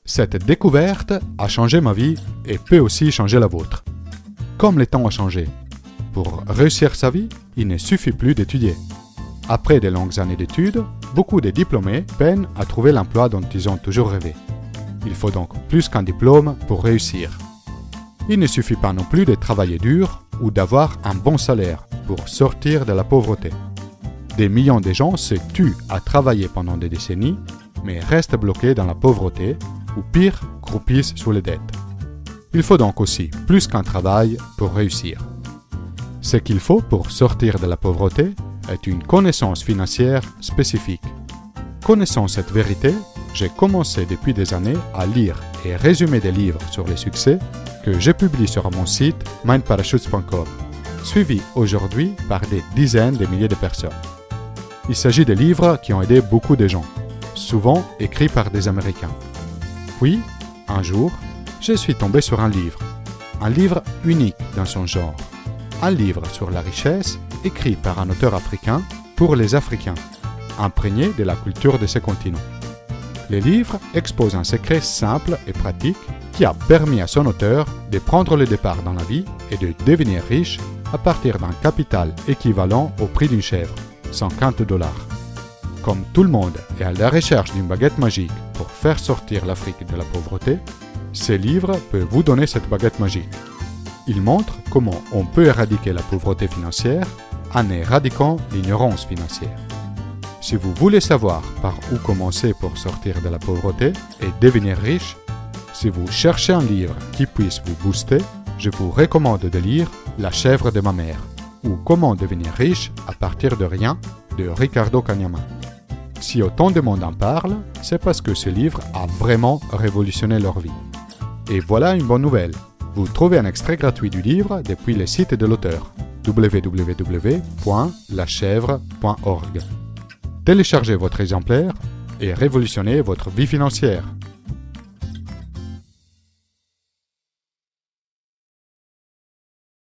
Cette découverte a changé ma vie et peut aussi changer la vôtre. Comme les temps ont changé. Pour réussir sa vie, il ne suffit plus d'étudier. Après de longues années d'études, beaucoup de diplômés peinent à trouver l'emploi dont ils ont toujours rêvé. Il faut donc plus qu'un diplôme pour réussir. Il ne suffit pas non plus de travailler dur ou d'avoir un bon salaire pour sortir de la pauvreté. Des millions de gens se tuent à travailler pendant des décennies, mais restent bloqués dans la pauvreté ou pire, croupissent sous les dettes. Il faut donc aussi plus qu'un travail pour réussir. Ce qu'il faut pour sortir de la pauvreté est une connaissance financière spécifique. Connaissant cette vérité, j'ai commencé depuis des années à lire et résumer des livres sur les succès que je publie sur mon site mindparachutes.com, suivi aujourd'hui par des dizaines de milliers de personnes. Il s'agit de livres qui ont aidé beaucoup de gens, souvent écrits par des Américains. Puis, un jour, je suis tombé sur un livre unique dans son genre, un livre sur la richesse écrit par un auteur africain pour les Africains, imprégné de la culture de ce continent. Le livre expose un secret simple et pratique qui a permis à son auteur de prendre le départ dans la vie et de devenir riche à partir d'un capital équivalent au prix d'une chèvre, $50. Comme tout le monde est à la recherche d'une baguette magique pour faire sortir l'Afrique de la pauvreté, ce livre peut vous donner cette baguette magique. Il montre comment on peut éradiquer la pauvreté financière en éradiquant l'ignorance financière. Si vous voulez savoir par où commencer pour sortir de la pauvreté et devenir riche, si vous cherchez un livre qui puisse vous booster, je vous recommande de lire La chèvre de ma mère ou Comment devenir riche à partir de rien de Ricardo Cagnama. Si autant de monde en parle, c'est parce que ce livre a vraiment révolutionné leur vie. Et voilà une bonne nouvelle. Vous trouvez un extrait gratuit du livre depuis le site de l'auteur www.lachèvre.org. Téléchargez votre exemplaire et révolutionnez votre vie financière.